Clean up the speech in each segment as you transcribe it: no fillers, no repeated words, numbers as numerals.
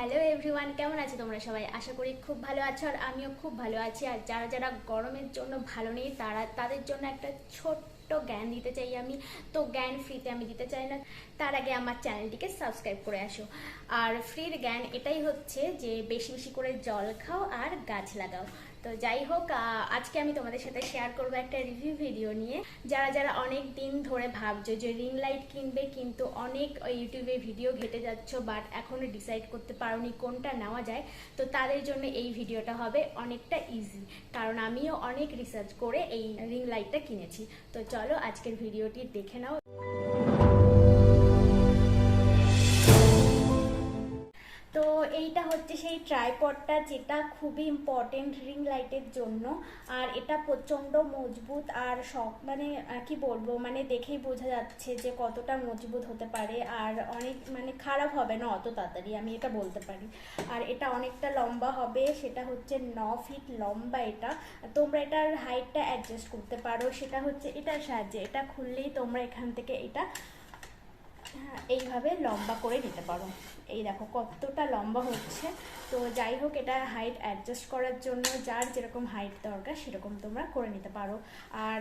Hello everyone, কেমন আছো তোমরা সবাই? আশা করি খুব ভালো আছো আর আমিও খুব ভালো আছি। আর যারা যারা গরমের জন্য ভালো নেই তাদের জন্য একটা ছোট্ট জ্ঞান দিতে চাই আমি। তো জ্ঞান ফ্রিতে আমি দিতে চাই না, তার আগে আমার চ্যানেলটিকে সাবস্ক্রাইব করে আসো। আর ফ্রির জ্ঞান এটাই হচ্ছে যে বেশি বেশি করে জল খাও আর গাছ লাগাও। তো যাই হোক, আজকে আমি তোমাদের সাথে শেয়ার করবো একটা রিভিউ ভিডিও নিয়ে। যারা যারা অনেক দিন ধরে ভাবছো যে রিং লাইট কিনবে, কিন্তু অনেক ইউটিউবে ভিডিও ঘেটে যাচ্ছ বাট এখনো ডিসাইড করতে পারোনি কোনটা নেওয়া যায়, তো তাদের জন্য এই ভিডিওটা হবে অনেকটা ইজি। কারণ আমিও অনেক রিসার্চ করে এই রিং লাইটটা কিনেছি। তো চলো আজকের ভিডিওটি দেখে নাও। তো এইটা হচ্ছে সেই ট্রাইপডটা, যেটা খুবই ইম্পর্টেন্ট রিং লাইটের জন্য। আর এটা প্রচণ্ড মজবুত আর মানে কি বলবো, মানে দেখেই বোঝা যাচ্ছে যে কতটা মজবুত হতে পারে। আর অনেক মানে খারাপ হবে না অত তাড়াতাড়ি, আমি এটা বলতে পারি। আর এটা অনেকটা লম্বা হবে, সেটা হচ্ছে 9 ফিট লম্বা। এটা তোমরা এটার হাইটটা অ্যাডজাস্ট করতে পারো, সেটা হচ্ছে এটার সাহায্যে। এটা খুললেই তোমরা এখান থেকে এটা এইভাবে লম্বা করে নিতে পারো। এই দেখো কতটা লম্বা হচ্ছে। তো যাই হোক, এটা হাইট অ্যাডজাস্ট করার জন্য যার যেরকম হাইট দরকার সেরকম তোমরা করে নিতে পারো। আর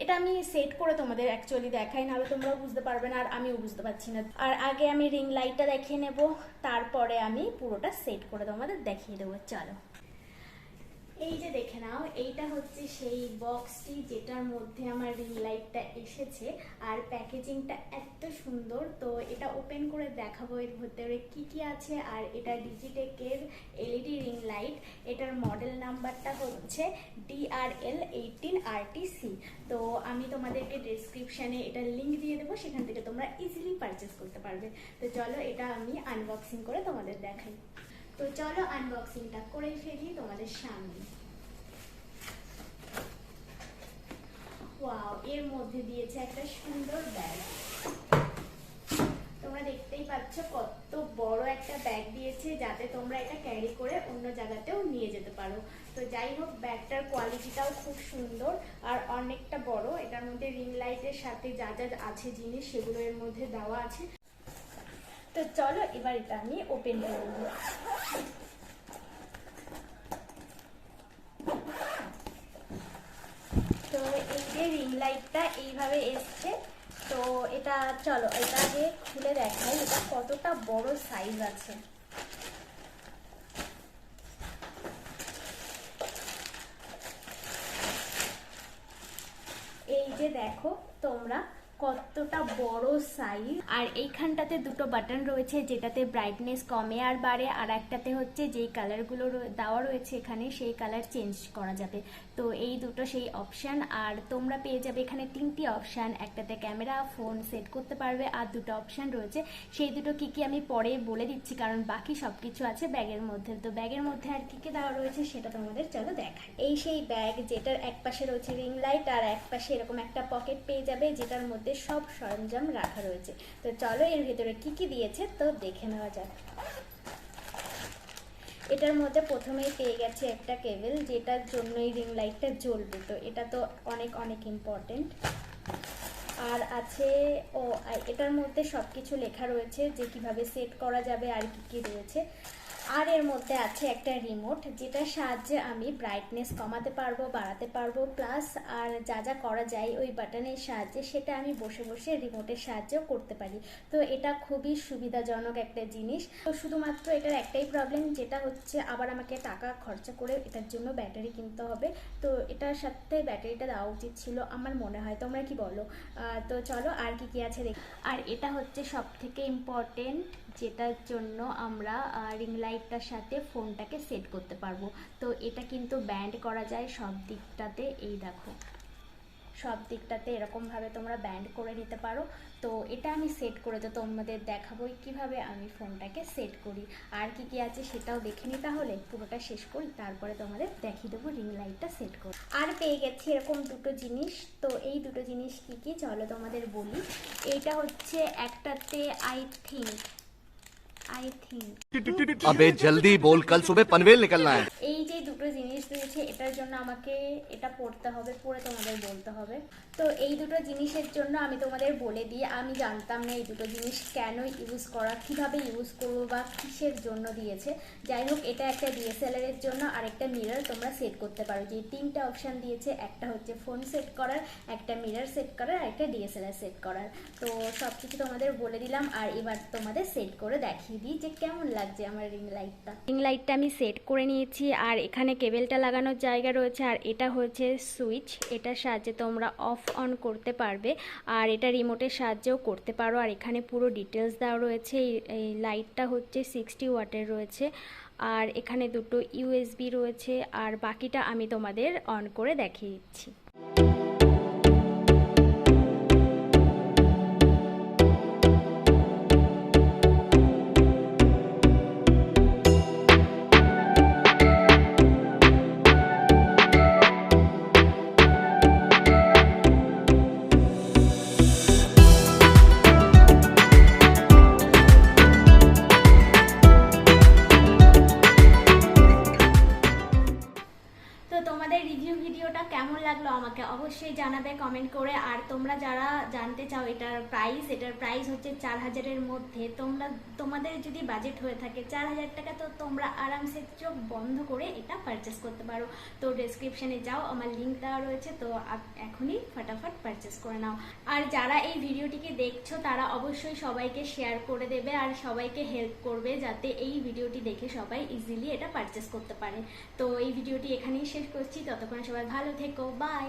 এটা আমি সেট করে তোমাদের অ্যাকচুয়ালি দেখাই, নাহলে তোমরাও বুঝতে পারবে না আর আমিও বুঝতে পারছি না। আর আগে আমি রিং লাইটটা দেখিয়ে নেব, তারপরে আমি পুরোটা সেট করে তোমাদের দেখিয়ে দেবো। চলো, এই যে দেখে নাও, এইটা হচ্ছে সেই বক্সটি যেটার মধ্যে আমার রিং লাইটটা এসেছে। আর প্যাকেজিংটা এত সুন্দর, তো এটা ওপেন করে দেখাবো এর ভেতরে কি কি আছে। আর এটা ডিজিটেকের এলইডি রিং লাইট। এটার মডেল নাম্বারটা হচ্ছে DRL18RTC। তো আমি তোমাদেরকে ডেসক্রিপশানে এটার লিঙ্ক দিয়ে দেবো, সেখান থেকে তোমরা ইজিলি পারচেস করতে পারবে। তো চলো এটা আমি আনবক্সিং করে তোমাদের দেখাই। তো চলো আনবক্সিংটা করে ফেলি তোমাদের সামনে। ওয়াও, এর মধ্যে দিয়েছে একটা সুন্দর ব্যাগ। তোমরা দেখতেই পাচ্ছ কত বড় একটা ব্যাগ দিয়েছে, যাতে তোমরা এটা ক্যারি করে অন্য জায়গাতেও নিয়ে যেতে পারো। তো যাই হোক, ব্যাগটার কোয়ালিটিটাও খুব সুন্দর আর অনেকটা বড়। এটার মধ্যে রিং লাইটের সাথে যা যা আছে জিনিস, সেগুলো এর মধ্যে দেওয়া আছে। তো চলো এবার এটা আমি ওপেন করব। তো এই যে রিং লাইটটা এইভাবে এসছে। তো এটা চলো এটা আগে খুলে দেখাই, এটা কতটা বড় সাইজ আছে। এই যে দেখো তোমরা কতটা বড় সাইজ। আর এইখানটাতে দুটো বাটন রয়েছে, যেটাতে ব্রাইটনেস কমে আর বাড়ে। আর একটাতে হচ্ছে যেই কালারগুলো দেওয়া রয়েছে এখানে, সেই কালার চেঞ্জ করা যাবে। তো এই দুটো সেই অপশান। আর তোমরা পেয়ে যাবে এখানে 3টি অপশান। একটাতে ক্যামেরা, ফোন সেট করতে পারবে। আর দুটো অপশান রয়েছে, সেই দুটো কি কি আমি পরে বলে দিচ্ছি, কারণ বাকি সব কিছু আছে ব্যাগের মধ্যে। তো ব্যাগের মধ্যে আর কি কি দেওয়া রয়েছে সেটা তোমাদের চলো দেখাই। এই সেই ব্যাগ, যেটার এক পাশে রয়েছে রিং লাইট আর এক পাশে এরকম একটা পকেট পেয়ে যাবে, যেটার মধ্যে সব সরঞ্জাম রাখা রয়েছে। তো চলো এর ভিতরে কি কি দিয়েছে তো দেখে নেওয়া যাক। এটার মধ্যে প্রথমেই পেয়ে গেছে একটা কেবল, যেটার জন্য এই রিং লাইটটা জ্বলবে। তো এটা তো অনেক অনেক ইম্পর্টেন্ট। আর আছে এটার মধ্যে সবকিছু লেখা রয়েছে যে কিভাবে সেট করা যাবে আর কি কি রয়েছে। আর এর মধ্যে আছে একটা রিমোট, যেটার সাহায্যে আমি ব্রাইটনেস কমাতে পারবো, বাড়াতে পারবো, প্লাস আর যা যা করা যায় ওই বাটনের সাহায্যে সেটা আমি বসে বসে রিমোটের সাহায্যেও করতে পারি। তো এটা খুবই সুবিধাজনক একটা জিনিস। তো শুধুমাত্র এটার একটাই প্রবলেম, যেটা হচ্ছে আবার আমাকে টাকা খরচা করে এটার জন্য ব্যাটারি কিনতে হবে। তো এটার সাথে ব্যাটারিটা দেওয়া উচিত ছিল আমার মনে হয়, তোমরা কি বলো? তো চলো আর কি কি আছে দেখি। আর এটা হচ্ছে সব থেকে ইম্পর্টেন্ট, যেটার জন্য আমরা রিং লাইটটার সাথে ফোনটাকে সেট করতে পারবো। তো এটা কিন্তু ব্যান্ড করা যায় সব দিকটাতে। এই দেখো সব দিকটাতে এরকমভাবে তোমরা ব্যান্ড করে নিতে পারো। তো এটা আমি সেট করে তো তোমাদের দেখাবো কিভাবে আমি ফোনটাকে সেট করি। আর কি কি আছে সেটাও দেখে নি, তাহলে পুরোটা শেষ করি, তারপরে তোমাদের দেখিয়ে দেবো রিং লাইটটা সেট করে। আর পেয়ে গেছি এরকম দুটো জিনিস। তো এই দুটো জিনিস কি কি চলো তোমাদের বলি। এইটা হচ্ছে একটাতে আই থিঙ্ক আই থিঙ্ক अबे जल्दी बोल, कल सुबह पनवेल निकलना है। এই যে দুটো জিনিস দিয়েছে এটার জন্য আমাকে এটা পড়তে হবে, পড়ে তোমাদের বলতে হবে। তো এই দুটো জিনিসের জন্য আমি তোমাদের বলে দিই, আমি জানতাম না এই দুটো জিনিস কেন ইউজ করা, কিভাবে ইউজ করবো বা কিসের জন্য দিয়েছে। যাই হোক, এটা একটা ডিএসএলআর এর জন্য আর একটা মিরর তোমরা সেট করতে পারো। যে তিনটা অপশান দিয়েছে, একটা হচ্ছে ফোন সেট করার, একটা মিরর সেট করার, আর একটা ডিএসএলআর সেট করার। তো সব কিছু তোমাদের বলে দিলাম, আর এবার তোমাদের সেট করে দেখিয়ে দিই যে কেমন লাগছে আমার রিং লাইটটা। রিং লাইটটা আমি সেট করে নিয়েছি, আর এখানে কেবেলটা লাগানোর জায়গা রয়েছে, আর এটা হচ্ছে সুইচ, এটার সাহায্যে তোমরা অফ অন করতে পারবে, আর এটা রিমোটের সাহায্যেও করতে পারো। আর এখানে পুরো ডিটেলস দেওয়া রয়েছে। এই লাইটটা হচ্ছে 60 ওয়াটের রয়েছে, আর এখানে দুটো ইউএসবি রয়েছে, আর বাকিটা আমি তোমাদের অন করে দেখিয়ে দিচ্ছি। তো তোমাদের রিভিউ ভিডিওটা কেমন লাগলো আমাকে অবশ্যই জানাবে কমেন্ট করে। আর তোমরা যারা জানতে চাও এটার প্রাইস হচ্ছে 4000-এর মধ্যে। তোমাদের যদি বাজেট হয়ে থাকে 4000 টাকা, তো তোমরা আরামসে চোখ বন্ধ করে এটা পারচেস করতে পারো। তো ডেসক্রিপশনে যাও, আমার লিঙ্ক দেওয়া রয়েছে, তো এখনই ফটাফট পারচেস করে নাও। আর যারা এই ভিডিওটিকে দেখছো তারা অবশ্যই সবাইকে শেয়ার করে দেবে আর সবাইকে হেল্প করবে, যাতে এই ভিডিওটি দেখে সবাই ইজিলি এটা পারচেস করতে পারে। তো এই ভিডিওটি এখানেই শেষ করছি, ততক্ষণ সবাই ভালো থেকো, বাই।